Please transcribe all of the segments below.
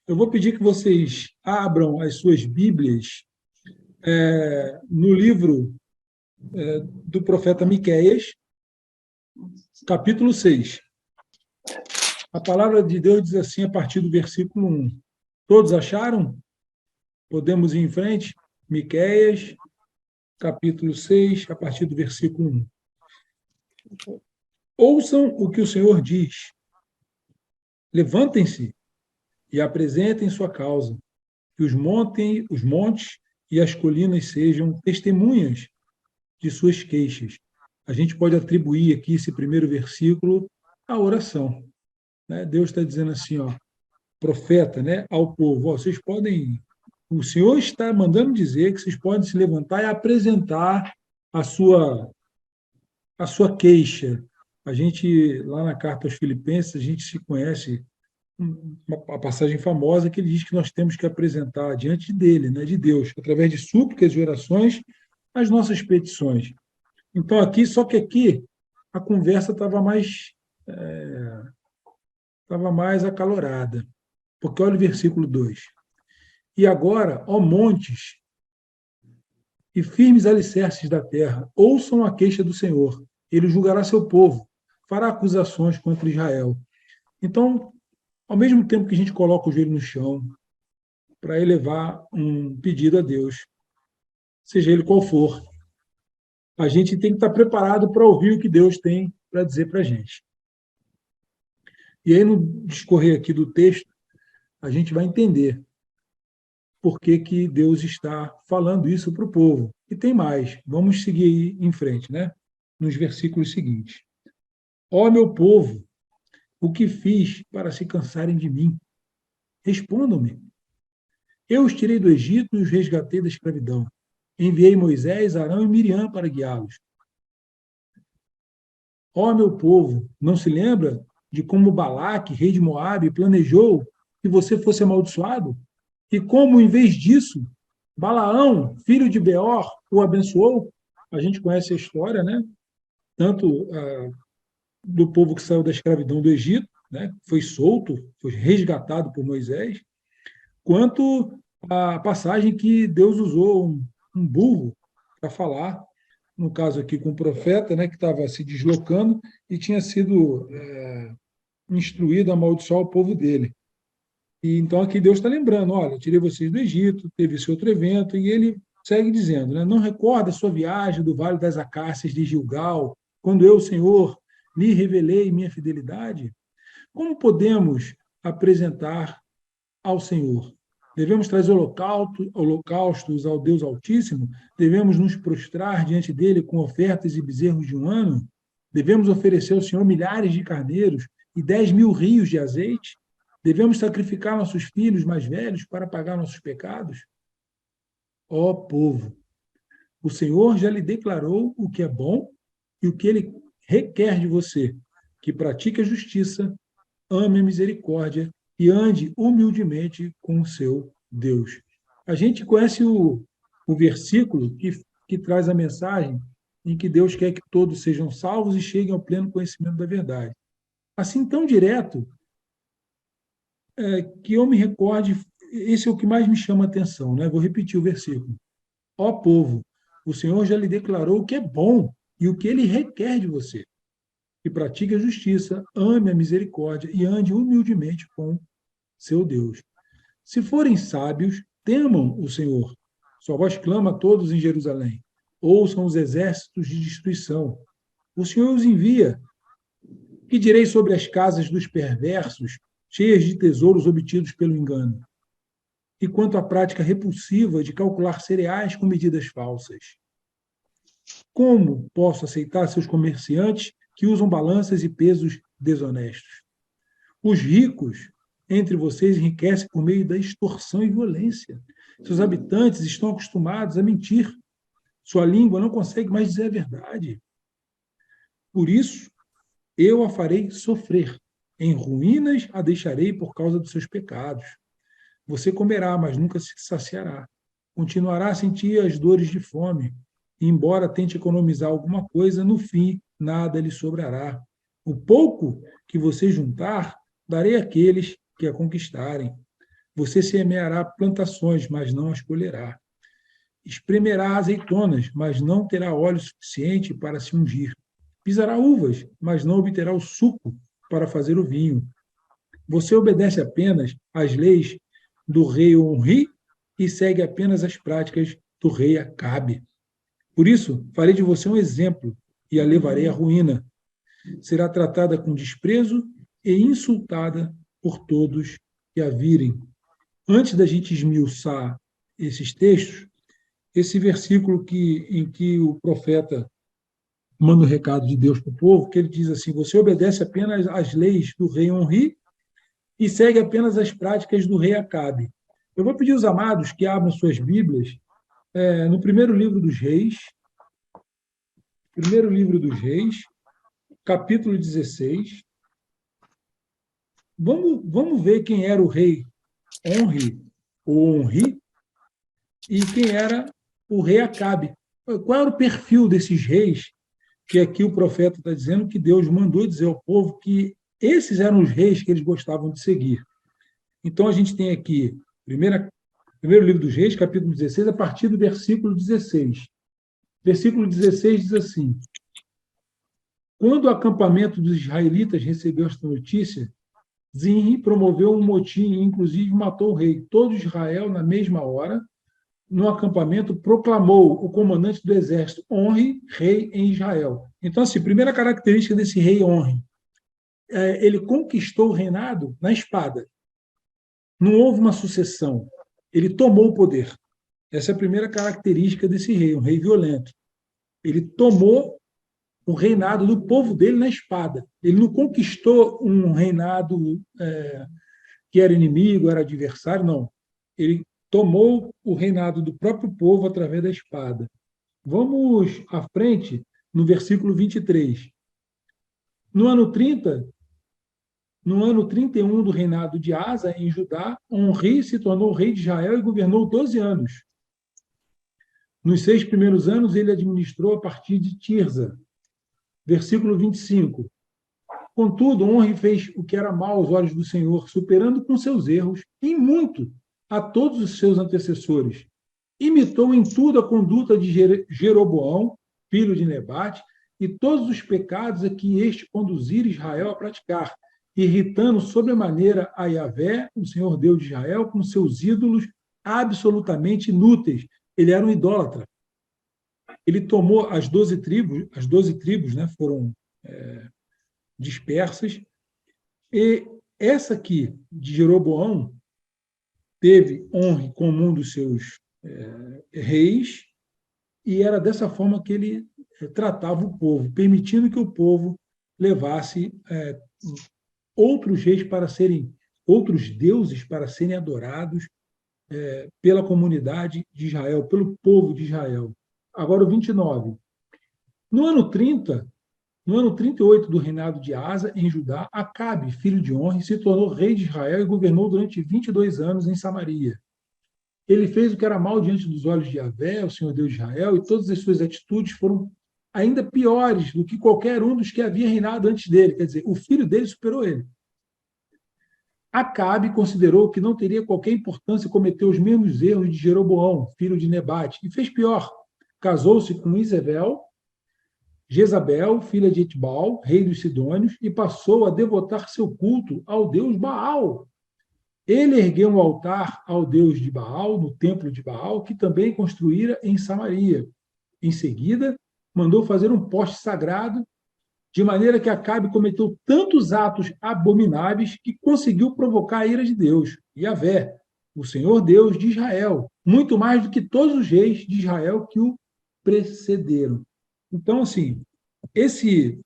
Eu vou pedir que vocês abram as suas Bíblias no livro do profeta Miqueias, capítulo 6. A palavra de Deus diz assim, a partir do versículo 1. Todos acharam? Podemos ir em frente? Miqueias, capítulo 6, a partir do versículo 1. Ouçam o que o Senhor diz. Levantem-se e apresentem sua causa. Que os montes e as colinas sejam testemunhas de suas queixas. A gente pode atribuir aqui esse primeiro versículo à oração. Né? Deus está dizendo assim, ó, profeta, né, ao povo, ó, vocês podem, o Senhor está mandando dizer que vocês podem se levantar e apresentar a sua queixa. A gente, lá na carta aos Filipenses, a gente se conhece uma passagem famosa que ele diz que nós temos que apresentar diante dele, né, de Deus, através de súplicas e orações, as nossas petições. Então, só que aqui a conversa estava mais acalorada. Porque olha o versículo 2. E agora, ó montes e firmes alicerces da terra, ouçam a queixa do Senhor. Ele julgará seu povo, fará acusações contra Israel. Então, ao mesmo tempo que a gente coloca o joelho no chão para elevar um pedido a Deus, seja ele qual for, a gente tem que estar preparado para ouvir o que Deus tem para dizer para a gente. E aí, no discorrer aqui do texto, a gente vai entender por que, que Deus está falando isso para o povo. E tem mais, vamos seguir em frente, né? Nos versículos seguintes. Ó meu povo, o que fiz para se cansarem de mim? Respondam-me. Eu os tirei do Egito e os resgatei da escravidão. Enviei Moisés, Arão e Miriam para guiá-los. Ó meu povo, não se lembra de como Balaque, rei de Moabe, planejou que você fosse amaldiçoado? E como, em vez disso, Balaão, filho de Beor, o abençoou? A gente conhece a história, né? Tanto do povo que saiu da escravidão do Egito, né? Foi solto, foi resgatado por Moisés, quanto a passagem que Deus usou um burro para falar, no caso aqui com o profeta, né? Que estava se deslocando e tinha sido instruído a amaldiçoar o povo dele. E então aqui Deus está lembrando, olha, eu tirei vocês do Egito, teve esse outro evento, e ele segue dizendo, né, não recorda a sua viagem do Vale das Acácias de Gilgal, quando eu, Senhor, lhe revelei minha fidelidade? Como podemos apresentar ao Senhor? Devemos trazer holocaustos ao Deus Altíssimo? Devemos nos prostrar diante dele com ofertas e bezerros de um ano? Devemos oferecer ao Senhor milhares de carneiros e 10.000 rios de azeite? Devemos sacrificar nossos filhos mais velhos para pagar nossos pecados? Ó povo, o Senhor já lhe declarou o que é bom e o que ele requer de você, que pratique a justiça, ame a misericórdia e ande humildemente com o seu Deus. A gente conhece o versículo que traz a mensagem em que Deus quer que todos sejam salvos e cheguem ao pleno conhecimento da verdade. Assim, tão direto, que eu me recorde, esse é o que mais me chama a atenção, né? Vou repetir o versículo. Ó povo, o Senhor já lhe declarou o que é bom e o que ele requer de você. Que pratique a justiça, ame a misericórdia e ande humildemente com seu Deus. Se forem sábios, temam o Senhor. Sua voz clama a todos em Jerusalém. Ouçam os exércitos de destruição. O Senhor os envia. Que direi sobre as casas dos perversos, cheias de tesouros obtidos pelo engano? E quanto à prática repulsiva de calcular cereais com medidas falsas? Como posso aceitar seus comerciantes que usam balanças e pesos desonestos? Os ricos entre vocês enriquecem por meio da extorsão e violência. Seus habitantes estão acostumados a mentir. Sua língua não consegue mais dizer a verdade. Por isso, eu a farei sofrer. Em ruínas a deixarei por causa dos seus pecados. Você comerá, mas nunca se saciará. Continuará a sentir as dores de fome. E, embora tente economizar alguma coisa, no fim, nada lhe sobrará. O pouco que você juntar, darei àqueles que a conquistarem. Você semeará plantações, mas não as colherá. Espremerá azeitonas, mas não terá óleo suficiente para se ungir. Pisará uvas, mas não obterá o suco para fazer o vinho. Você obedece apenas às leis do rei Onri e segue apenas as práticas do rei Acabe. Por isso, farei de você um exemplo e a levarei à ruína. Será tratada com desprezo e insultada por todos que a virem. Antes da gente esmiuçar esses textos, esse versículo em que o profeta manda o recado de Deus para o povo, que ele diz assim: você obedece apenas às leis do rei Onri e segue apenas as práticas do rei Acabe. Eu vou pedir aos amados que abram suas Bíblias no primeiro livro dos Reis, capítulo 16. Vamos ver quem era o rei Onri, ou Onri, e quem era o rei Acabe. Qual era o perfil desses reis que aqui o profeta está dizendo que Deus mandou dizer ao povo que esses eram os reis que eles gostavam de seguir. Então, a gente tem aqui, primeiro livro dos Reis, capítulo 16, a partir do versículo 16. Versículo 16 diz assim: quando o acampamento dos israelitas recebeu esta notícia, Zinri promoveu um motim e, inclusive, matou o rei. Todo Israel, na mesma hora, no acampamento, proclamou o comandante do exército Onri, rei em Israel. Então, assim, primeira característica desse rei Onri, ele conquistou o reinado na espada. Não houve uma sucessão. Ele tomou o poder. Essa é a primeira característica desse rei, um rei violento. Ele tomou o reinado do povo dele na espada. Ele não conquistou um reinado que era inimigo, era adversário, não. Ele tomou o reinado do próprio povo através da espada. Vamos à frente, no versículo 23. No ano 30, no ano 31 do reinado de Asa, em Judá, Onri se tornou rei de Israel e governou 12 anos. Nos 6 primeiros anos, ele administrou a partir de Tirza. Versículo 25. Contudo, Onri fez o que era mal aos olhos do Senhor, superando com seus erros, em muito, a todos os seus antecessores. Imitou em tudo a conduta de Jeroboão, filho de Nebate, e todos os pecados a que este conduzira Israel a praticar, irritando sobremaneira a Yahvé, o Senhor Deus de Israel, com seus ídolos absolutamente inúteis. Ele era um idólatra. Ele tomou as 12 tribos, né, foram dispersas, e essa aqui, de Jeroboão, teve Onri como um dos seus reis, e era dessa forma que ele tratava o povo, permitindo que o povo levasse outros reis para serem, outros deuses para serem adorados pela comunidade de Israel, pelo povo de Israel. Agora o 29. No ano 30, no ano 38 do reinado de Asa, em Judá, Acabe, filho de Onri, se tornou rei de Israel e governou durante 22 anos em Samaria. Ele fez o que era mal diante dos olhos de Yahvé, o Senhor Deus de Israel, e todas as suas atitudes foram ainda piores do que qualquer um dos que havia reinado antes dele. Quer dizer, o filho dele superou ele. Acabe considerou que não teria qualquer importância cometer os mesmos erros de Jeroboão, filho de Nebate, e fez pior. Casou-se com Jezabel, filha de Etbal, rei dos Sidônios, e passou a devotar seu culto ao deus Baal. Ele ergueu um altar ao deus de Baal, no templo de Baal, que também construíra em Samaria. Em seguida, mandou fazer um poste sagrado, de maneira que Acabe cometeu tantos atos abomináveis que conseguiu provocar a ira de Deus, Yahvé, o Senhor Deus de Israel, muito mais do que todos os reis de Israel que o precederam. Então, assim, esse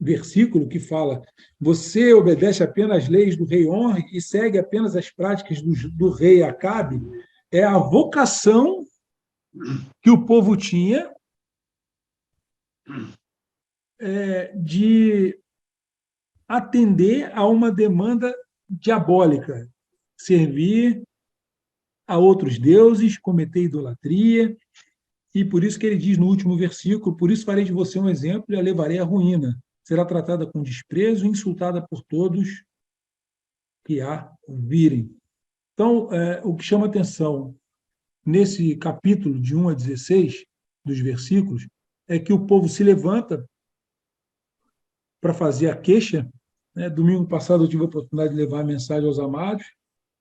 versículo que fala: você obedece apenas às leis do rei Onri e segue apenas as práticas do rei Acabe, é a vocação que o povo tinha de atender a uma demanda diabólica, servir a outros deuses, cometer idolatria, e por isso que ele diz no último versículo: por isso farei de você um exemplo e a levarei à ruína. Será tratada com desprezo e insultada por todos que a ouvirem. Então, o que chama atenção nesse capítulo de 1 a 16, dos versículos, é que o povo se levanta para fazer a queixa. Né? Domingo passado eu tive a oportunidade de levar a mensagem aos amados,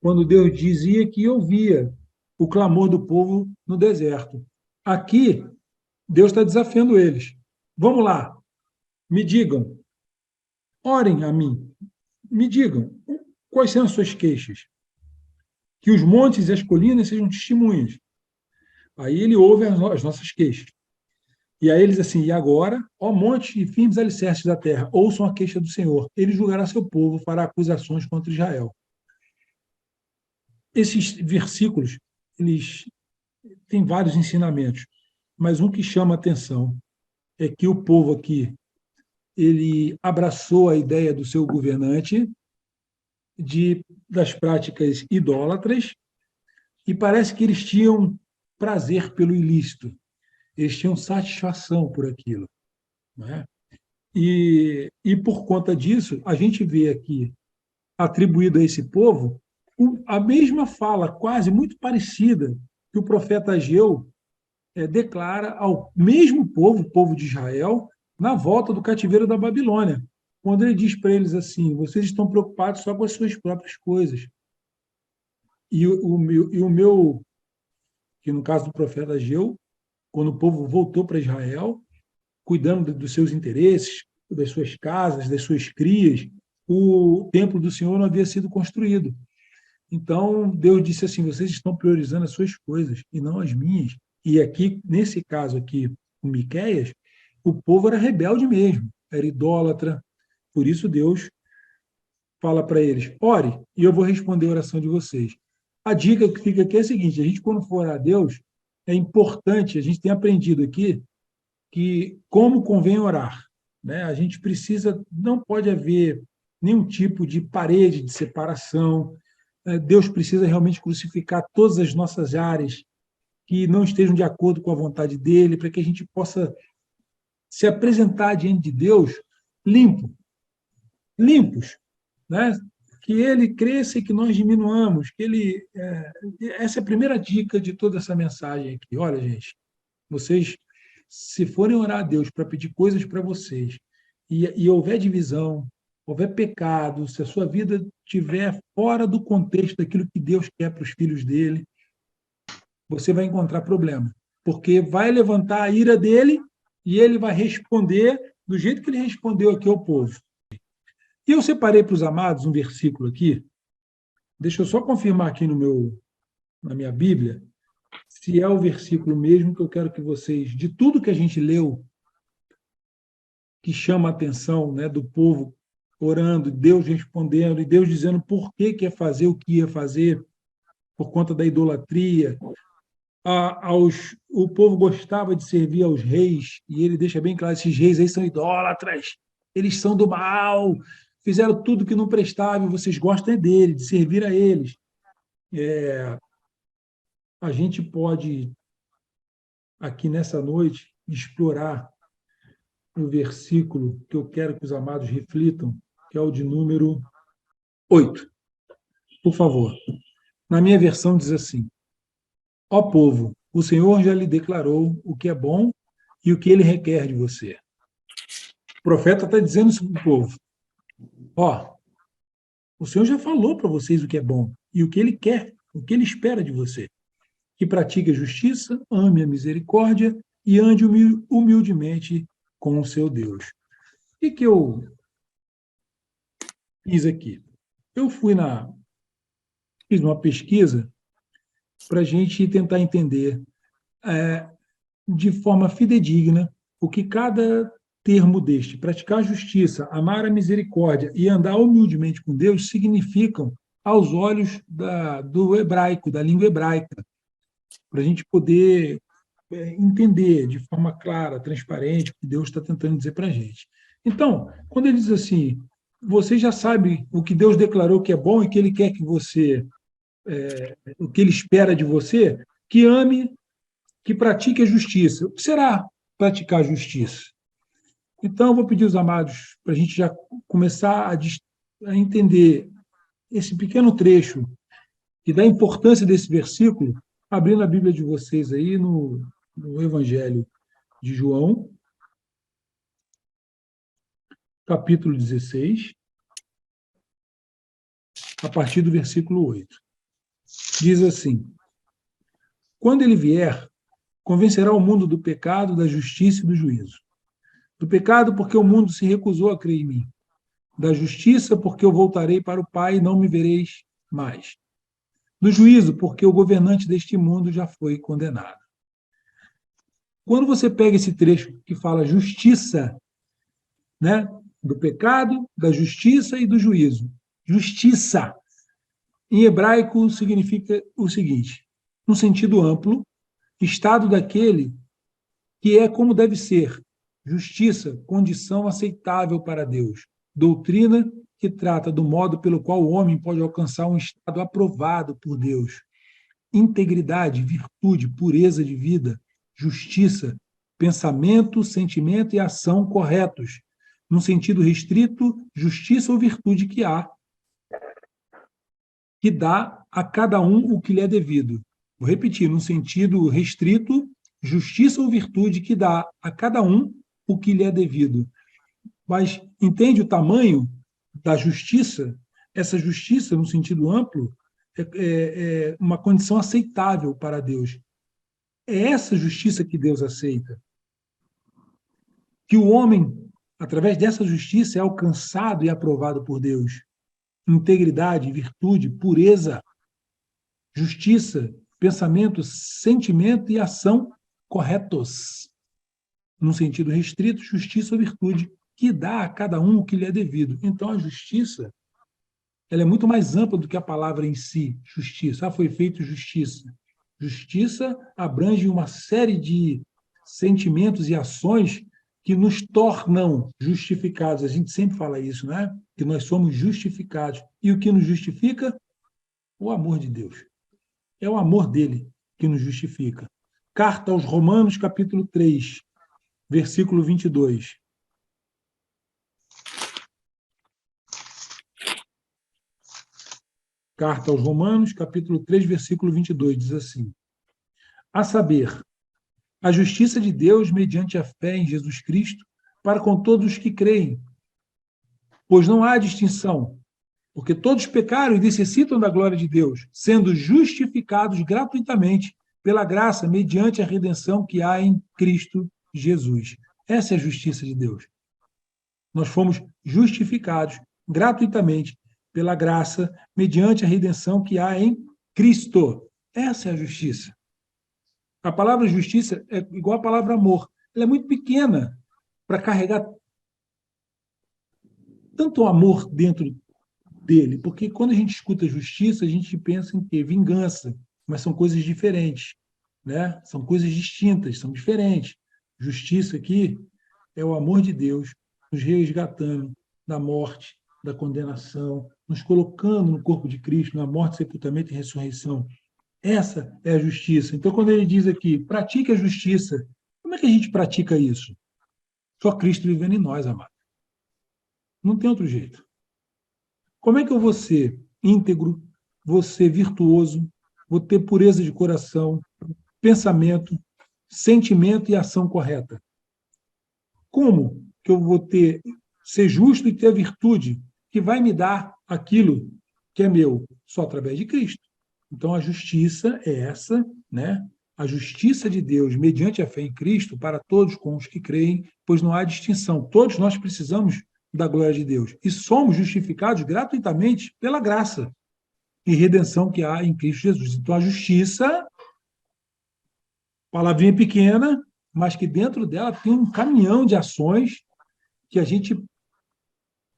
quando Deus dizia que ouvia o clamor do povo no deserto. Aqui, Deus está desafiando eles. Vamos lá, me digam, orem a mim, me digam, quais são as suas queixas? Que os montes e as colinas sejam testemunhas. Aí ele ouve as nossas queixas. E aí eles assim, e agora, ó monte e firmes alicerces da terra, ouçam a queixa do Senhor. Ele julgará seu povo, fará acusações contra Israel. Esses versículos, eles têm vários ensinamentos, mas um que chama a atenção é que o povo aqui, ele abraçou a ideia do seu governante das práticas idólatras e parece que eles tinham prazer pelo ilícito, eles tinham satisfação por aquilo. Não é? E por conta disso, a gente vê aqui, atribuído a esse povo, a mesma fala, quase muito parecida, que o profeta Ageu declara ao mesmo povo, o povo de Israel, na volta do cativeiro da Babilônia, quando ele diz para eles assim: vocês estão preocupados só com as suas próprias coisas. E o meu, que no caso do profeta Ageu, quando o povo voltou para Israel, cuidando dos seus interesses, das suas casas, das suas crias, o templo do Senhor não havia sido construído. Então, Deus disse assim: vocês estão priorizando as suas coisas e não as minhas. E aqui, nesse caso aqui, com Miqueias, o povo era rebelde mesmo, era idólatra. Por isso Deus fala para eles: ore, e eu vou responder a oração de vocês. A dica que fica aqui é a seguinte: a gente, quando for orar a Deus, é importante, a gente tem aprendido aqui, que como convém orar. Né? A gente precisa, não pode haver nenhum tipo de parede de separação. Deus precisa realmente crucificar todas as nossas áreas que não estejam de acordo com a vontade dele, para que a gente possa se apresentar diante de Deus limpo, limpos, né? Que ele cresça e que nós diminuamos, que ele essa é a primeira dica de toda essa mensagem aqui. Olha, gente, vocês, se forem orar a Deus para pedir coisas para vocês e houver divisão, houver pecado, se a sua vida estiver fora do contexto daquilo que Deus quer para os filhos dele, você vai encontrar problema, porque vai levantar a ira dele e ele vai responder do jeito que ele respondeu aqui ao povo. E eu separei para os amados um versículo aqui, deixa eu só confirmar aqui na minha Bíblia, se é o versículo mesmo que eu quero que vocês, de tudo que a gente leu, que chama a atenção, né, do povo orando, Deus respondendo, e Deus dizendo por que ia fazer o que ia fazer, por conta da idolatria. O povo gostava de servir aos reis, e ele deixa bem claro: esses reis aí são idólatras, eles são do mal, fizeram tudo que não prestava, e vocês gostam dele, de servir a eles. A gente pode, aqui nessa noite, explorar o versículo que eu quero que os amados reflitam, que é o de número 8. Por favor. Na minha versão diz assim: ó povo, o Senhor já lhe declarou o que é bom e o que ele requer de você. O profeta está dizendo isso para o povo. Ó, o Senhor já falou para vocês o que é bom e o que ele quer, o que ele espera de você. Que pratique a justiça, ame a misericórdia e ande humildemente com o seu Deus. O que eu fiz aqui? Eu fiz uma pesquisa para a gente tentar entender de forma fidedigna o que cada termo deste, praticar a justiça, amar a misericórdia e andar humildemente com Deus, significam aos olhos do hebraico, da língua hebraica, para a gente poder entender de forma clara, transparente, o que Deus está tentando dizer para a gente. Então, quando ele diz assim: você já sabe o que Deus declarou que é bom e que ele quer que você, o que ele espera de você, que ame, que pratique a justiça. O que será praticar a justiça? Então, eu vou pedir aos amados para a gente já começar a entender esse pequeno trecho e da importância desse versículo, abrindo a Bíblia de vocês aí no Evangelho de João, capítulo 16, a partir do versículo 8. Diz assim: quando ele vier, convencerá o mundo do pecado, da justiça e do juízo. Do pecado, porque o mundo se recusou a crer em mim. Da justiça, porque eu voltarei para o Pai e não me vereis mais. Do juízo, porque o governante deste mundo já foi condenado. Quando você pega esse trecho que fala justiça, né, do pecado, da justiça e do juízo. Justiça, em hebraico, significa o seguinte: no sentido amplo, estado daquele que é como deve ser. Justiça, condição aceitável para Deus. Doutrina que trata do modo pelo qual o homem pode alcançar um estado aprovado por Deus. Integridade, virtude, pureza de vida, justiça, pensamento, sentimento e ação corretos. No sentido restrito, justiça ou virtude que dá a cada um o que lhe é devido. Vou repetir, no sentido restrito, justiça ou virtude que dá a cada um o que lhe é devido. Mas entende o tamanho da justiça? Essa justiça, no sentido amplo, é uma condição aceitável para Deus. É essa justiça que Deus aceita. Que o homem, através dessa justiça, é alcançado e aprovado por Deus. Integridade, virtude, pureza, justiça, pensamento, sentimento e ação corretos. Num sentido restrito, justiça ou virtude, que dá a cada um o que lhe é devido. Então, a justiça, ela é muito mais ampla do que a palavra em si, justiça. Foi feito justiça. Justiça abrange uma série de sentimentos e ações que nos tornam justificados. A gente sempre fala isso, né? Que nós somos justificados. E o que nos justifica? O amor de Deus. É o amor dele que nos justifica. Carta aos Romanos, capítulo 3, versículo 22. Carta aos Romanos, capítulo 3, versículo 22, diz assim: a saber, a justiça de Deus mediante a fé em Jesus Cristo para com todos os que creem, pois não há distinção, porque todos pecaram e necessitam da glória de Deus, sendo justificados gratuitamente pela graça mediante a redenção que há em Cristo Jesus. Essa é a justiça de Deus. Nós fomos justificados gratuitamente pela graça mediante a redenção que há em Cristo. Essa é a justiça. A palavra justiça é igual à palavra amor. Ela é muito pequena para carregar tanto amor dentro dele, porque quando a gente escuta justiça, a gente pensa em quê? Vingança, mas são coisas diferentes, né? São coisas distintas, são diferentes. Justiça aqui é o amor de Deus nos resgatando da morte, da condenação, nos colocando no corpo de Cristo, na morte, sepultamento e ressurreição. Essa é a justiça. Então, quando ele diz aqui, pratique a justiça, como é que a gente pratica isso? Só Cristo vivendo em nós, amado. Não tem outro jeito. Como é que eu vou ser íntegro, vou ser virtuoso, vou ter pureza de coração, pensamento, sentimento e ação correta? Como que eu vou ser justo e ter a virtude que vai me dar aquilo que é meu? Só através de Cristo. Então, a justiça é essa, né? A justiça de Deus, mediante a fé em Cristo, para todos com os que creem, pois não há distinção. Todos nós precisamos da glória de Deus. E somos justificados gratuitamente pela graça e redenção que há em Cristo Jesus. Então, a justiça, palavrinha pequena, mas que dentro dela tem um caminhão de ações que a gente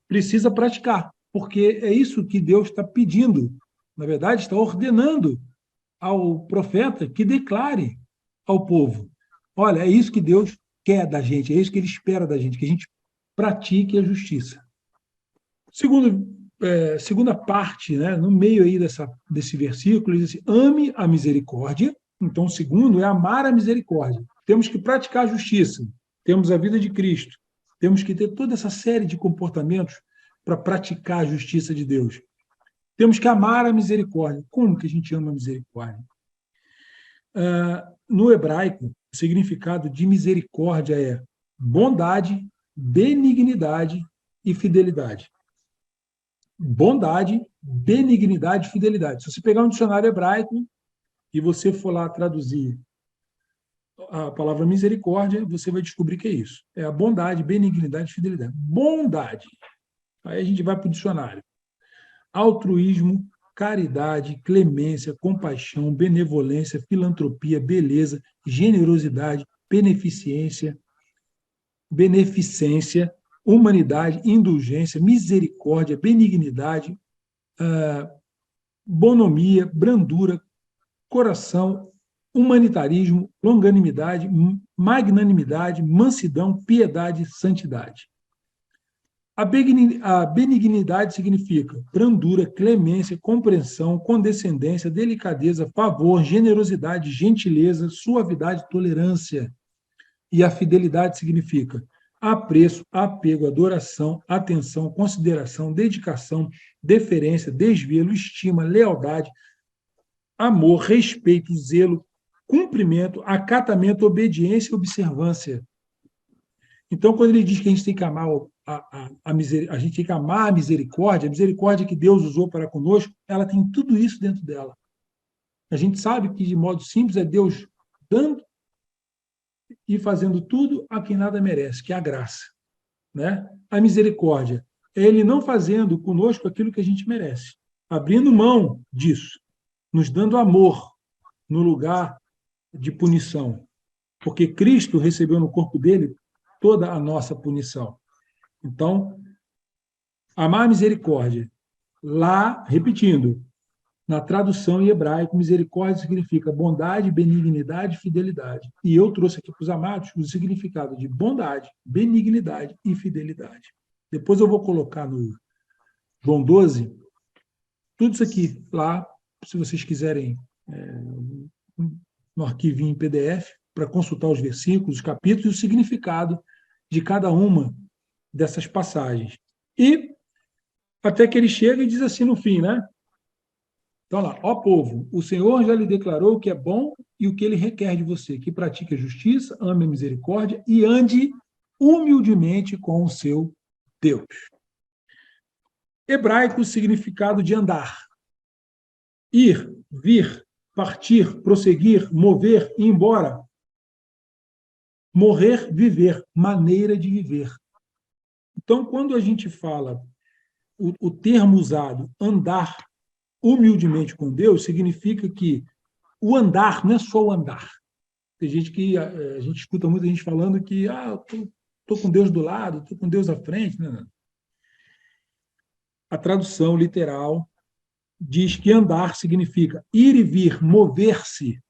precisa praticar, porque é isso que Deus está pedindo. Na verdade, está ordenando ao profeta que declare ao povo: olha, é isso que Deus quer da gente, é isso que ele espera da gente, que a gente pratique a justiça. Segunda parte, né, no meio aí desse versículo, ele diz assim: ame a misericórdia. Então, o segundo é amar a misericórdia. Temos que praticar a justiça, temos a vida de Cristo, temos que ter toda essa série de comportamentos para praticar a justiça de Deus. Temos que amar a misericórdia. Como que a gente ama a misericórdia? No hebraico, o significado de misericórdia é bondade, benignidade e fidelidade. Bondade, benignidade e fidelidade. Se você pegar um dicionário hebraico e você for lá traduzir a palavra misericórdia, você vai descobrir que é isso. É a bondade, benignidade e fidelidade. Bondade. Aí a gente vai para o dicionário. Altruísmo, caridade, clemência, compaixão, benevolência, filantropia, beleza, generosidade, beneficência, humanidade, indulgência, misericórdia, benignidade, bonomia, brandura, coração, humanitarismo, longanimidade, magnanimidade, mansidão, piedade e santidade. A benignidade significa brandura, clemência, compreensão, condescendência, delicadeza, favor, generosidade, gentileza, suavidade, tolerância. E a fidelidade significa apreço, apego, adoração, atenção, consideração, dedicação, deferência, desvelo, estima, lealdade, amor, respeito, zelo, cumprimento, acatamento, obediência e observância. Então, quando ele diz que a gente tem que amar a gente tem que amar a misericórdia que Deus usou para conosco, ela tem tudo isso dentro dela. A gente sabe que, de modo simples, é Deus dando e fazendo tudo a quem nada merece, que é a graça. Né? A misericórdia é Ele não fazendo conosco aquilo que a gente merece, abrindo mão disso, nos dando amor no lugar de punição, porque Cristo recebeu no corpo dele toda a nossa punição. Então, amar a misericórdia, lá, repetindo, na tradução em hebraico, misericórdia significa bondade, benignidade e fidelidade. E eu trouxe aqui para os amados o significado de bondade, benignidade e fidelidade. Depois eu vou colocar no João 12, tudo isso aqui lá, se vocês quiserem, no arquivinho em PDF, para consultar os versículos, os capítulos e o significado de cada uma dessas passagens. E até que ele chega e diz assim no fim, né? Então, lá, ó povo, o Senhor já lhe declarou o que é bom e o que ele requer de você, que pratique a justiça, ame a misericórdia e ande humildemente com o seu Deus. Hebraico, significado de andar. Ir, vir, partir, prosseguir, mover, ir embora. Morrer, viver, maneira de viver. Então, quando a gente fala o termo usado, andar humildemente com Deus, significa que o andar não é só o andar. Tem gente que a gente escuta muita gente falando que estou com Deus do lado, estou com Deus à frente. Não, não. A tradução literal diz que andar significa ir e vir, mover-se,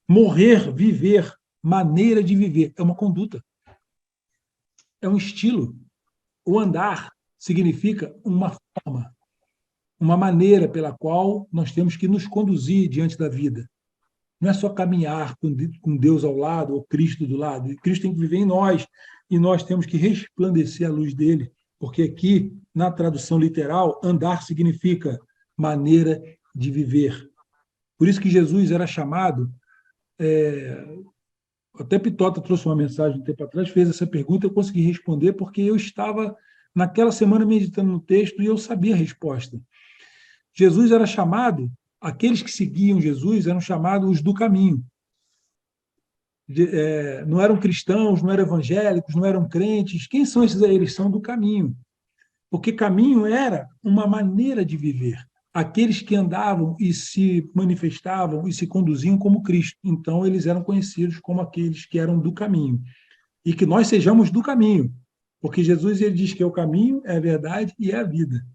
morrer, viver, maneira de viver. É uma conduta. É um estilo. O andar significa uma forma, uma maneira pela qual nós temos que nos conduzir diante da vida. Não é só caminhar com Deus ao lado, ou Cristo do lado. Cristo tem que viver em nós, e nós temos que resplandecer a luz dele, porque aqui, na tradução literal, andar significa maneira de viver. Por isso que Jesus era chamado... Até Pitota trouxe uma mensagem um tempo atrás, fez essa pergunta, eu consegui responder, porque eu estava, naquela semana, meditando no texto, e eu sabia a resposta. Jesus era chamado, aqueles que seguiam Jesus eram chamados os do caminho. Não eram cristãos, não eram evangélicos, não eram crentes. Quem são esses aí? Eles são do caminho. Porque caminho era uma maneira de viver. Aqueles que andavam e se manifestavam e se conduziam como Cristo. Então, eles eram conhecidos como aqueles que eram do caminho. E que nós sejamos do caminho. Porque Jesus ele diz que é o caminho, é a verdade e é a vida.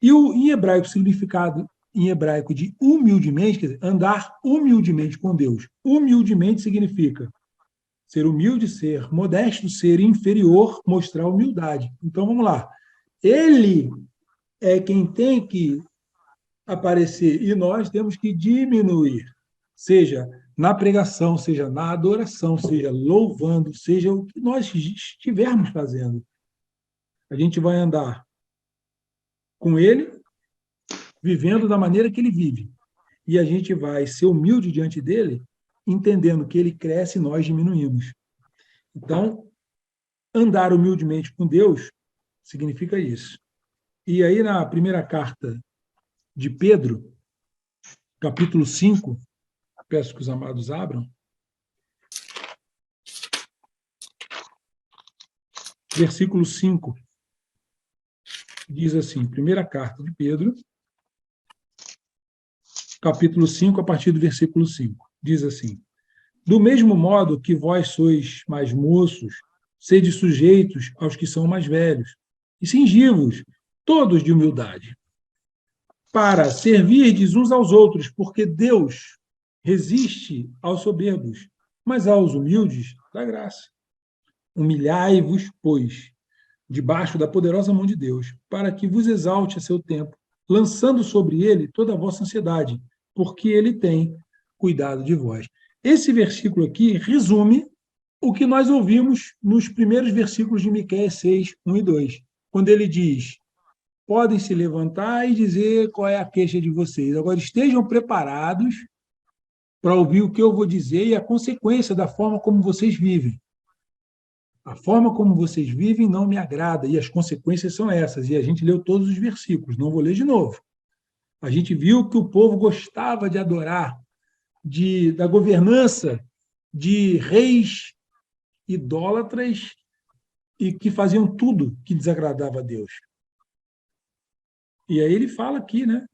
E em hebraico, o significado em hebraico de humildemente, quer dizer, andar humildemente com Deus. Humildemente significa ser humilde, ser modesto, ser inferior, mostrar humildade. Então, vamos lá. Ele é quem tem que aparecer e nós temos que diminuir, seja na pregação, seja na adoração, seja louvando, seja o que nós estivermos fazendo. A gente vai andar com ele, vivendo da maneira que ele vive. E a gente vai ser humilde diante dele, entendendo que ele cresce e nós diminuímos. Então, andar humildemente com Deus significa isso. E aí, na primeira carta de Pedro, capítulo 5, peço que os amados abram, versículo 5, diz assim, primeira carta de Pedro, capítulo 5, a partir do versículo 5, diz assim: do mesmo modo que vós sois mais moços, sede sujeitos aos que são mais velhos, e cingivos, todos de humildade, para servirdes uns aos outros, porque Deus resiste aos soberbos, mas aos humildes dá graça. Humilhai-vos, pois, debaixo da poderosa mão de Deus, para que vos exalte a seu tempo, lançando sobre ele toda a vossa ansiedade, porque ele tem cuidado de vós. Esse versículo aqui resume o que nós ouvimos nos primeiros versículos de Miqueias 6, 1 e 2, quando ele diz: podem se levantar e dizer qual é a queixa de vocês. Agora, estejam preparados para ouvir o que eu vou dizer e a consequência da forma como vocês vivem. A forma como vocês vivem não me agrada, e as consequências são essas. E a gente leu todos os versículos, não vou ler de novo. A gente viu que o povo gostava de adorar, da governança de reis idólatras e que faziam tudo que desagradava a Deus. E aí ele fala aqui, né?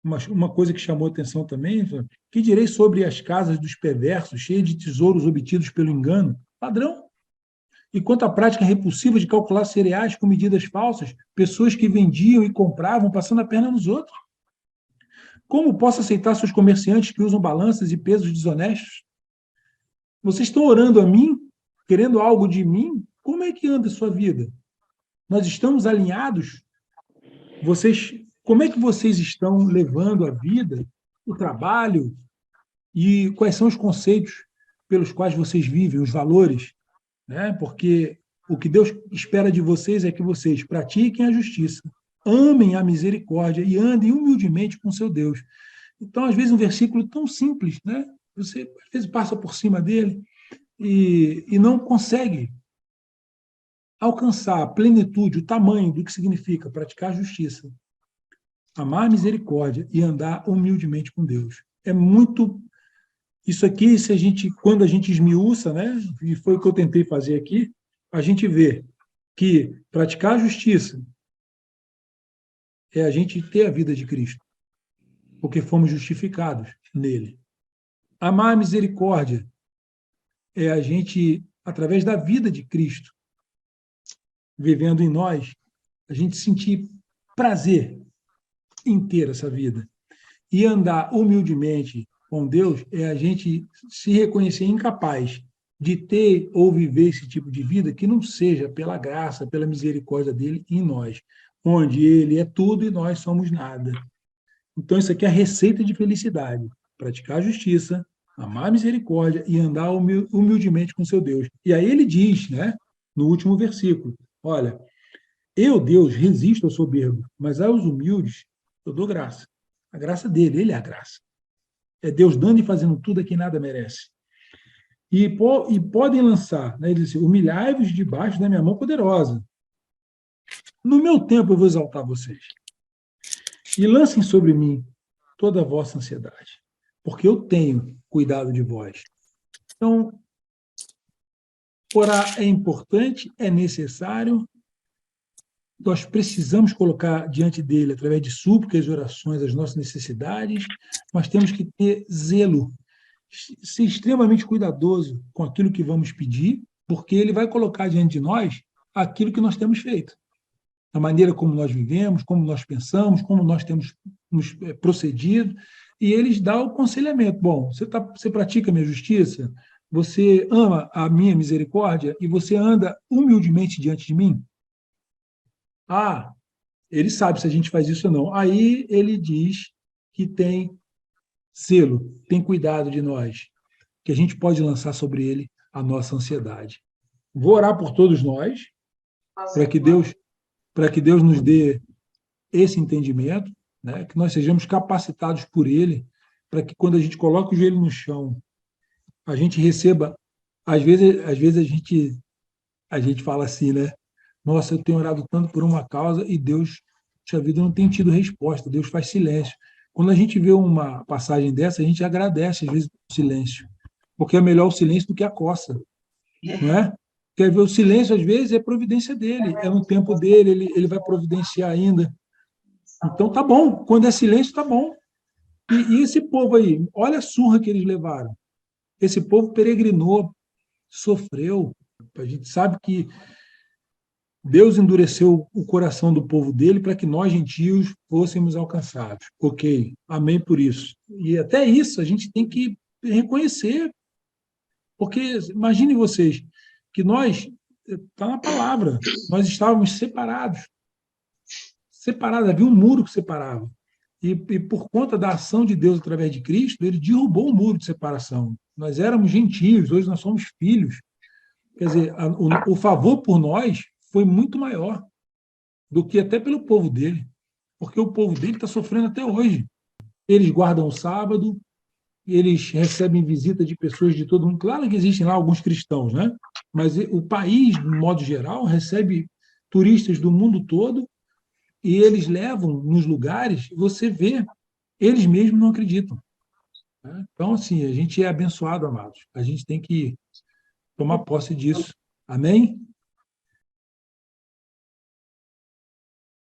Uma coisa que chamou atenção também, que direi sobre as casas dos perversos, cheias de tesouros obtidos pelo engano? Padrão. E quanto à prática repulsiva de calcular cereais com medidas falsas, pessoas que vendiam e compravam passando a perna nos outros. Como posso aceitar seus comerciantes que usam balanças e pesos desonestos? Vocês estão orando a mim, querendo algo de mim? Como é que anda a sua vida? Nós estamos alinhados? Como é que vocês estão levando a vida, o trabalho, e quais são os conceitos pelos quais vocês vivem, os valores? Né? Porque o que Deus espera de vocês é que vocês pratiquem a justiça, amem a misericórdia e andem humildemente com seu Deus. Então, às vezes, um versículo tão simples, né? Você, às vezes, passa por cima dele e não consegue alcançar a plenitude, o tamanho do que significa praticar a justiça, amar a misericórdia e andar humildemente com Deus. É muito... Isso aqui, quando a gente esmiuça, né? E foi o que eu tentei fazer aqui, a gente vê que praticar a justiça é a gente ter a vida de Cristo, porque fomos justificados nele. Amar a misericórdia é a gente, através da vida de Cristo, vivendo em nós, a gente sentir prazer em ter essa vida. E andar humildemente com Deus é a gente se reconhecer incapaz de ter ou viver esse tipo de vida que não seja pela graça, pela misericórdia dele em nós, onde ele é tudo e nós somos nada. Então, isso aqui é a receita de felicidade: praticar a justiça, amar a misericórdia e andar humildemente com seu Deus. E aí ele diz, né, no último versículo: olha, eu, Deus, resisto ao soberbo, mas aos humildes eu dou graça. A graça dele, ele é a graça. É Deus dando e fazendo tudo a quem nada merece. E podem lançar, né, ele diz assim: humilhai-vos debaixo da minha mão poderosa. No meu tempo eu vou exaltar vocês. E lancem sobre mim toda a vossa ansiedade, porque eu tenho cuidado de vós. Então, orar é importante, é necessário, nós precisamos colocar diante dele, através de súplicas e orações, as nossas necessidades, mas temos que ter zelo, ser extremamente cuidadoso com aquilo que vamos pedir, porque ele vai colocar diante de nós aquilo que nós temos feito, a maneira como nós vivemos, como nós pensamos, como nós temos nos procedido, e eles dão o aconselhamento. Bom, você pratica a minha justiça, você ama a minha misericórdia e você anda humildemente diante de mim? Ah, ele sabe se a gente faz isso ou não. Aí ele diz que tem zelo, tem cuidado de nós, que a gente pode lançar sobre ele a nossa ansiedade. Vou orar por todos nós, para que Deus nos dê esse entendimento, né? Que nós sejamos capacitados por Ele, para que quando a gente coloca o joelho no chão, a gente receba. Às vezes a gente fala assim, né? Nossa, eu tenho orado tanto por uma causa e Deus, puxa vida, não tem tido resposta, Deus faz silêncio. Quando a gente vê uma passagem dessa, a gente agradece, às vezes, o silêncio, porque é melhor o silêncio do que a coça, não é? Quer ver, o silêncio, às vezes, é providência dele, é no tempo dele, ele vai providenciar ainda. Então, tá bom, quando é silêncio, tá bom. E esse povo aí, olha a surra que eles levaram. Esse povo peregrinou, sofreu. A gente sabe que Deus endureceu o coração do povo dele para que nós, gentios, fôssemos alcançados. Ok, amém por isso. E até isso a gente tem que reconhecer, porque imagine vocês que nós, está na palavra, nós estávamos separados, havia um muro que separava. E por conta da ação de Deus através de Cristo, ele derrubou o muro de separação. Nós éramos gentios, hoje nós somos filhos. Quer dizer, o favor por nós foi muito maior do que até pelo povo dele, porque o povo dele está sofrendo até hoje. Eles guardam o sábado, eles recebem visita de pessoas de todo mundo. Claro que existem lá alguns cristãos, né? Mas o país, de modo geral, recebe turistas do mundo todo e eles levam nos lugares, você vê, eles mesmos não acreditam. Né? Então, assim, a gente é abençoado, amados. A gente tem que tomar posse disso. Amém?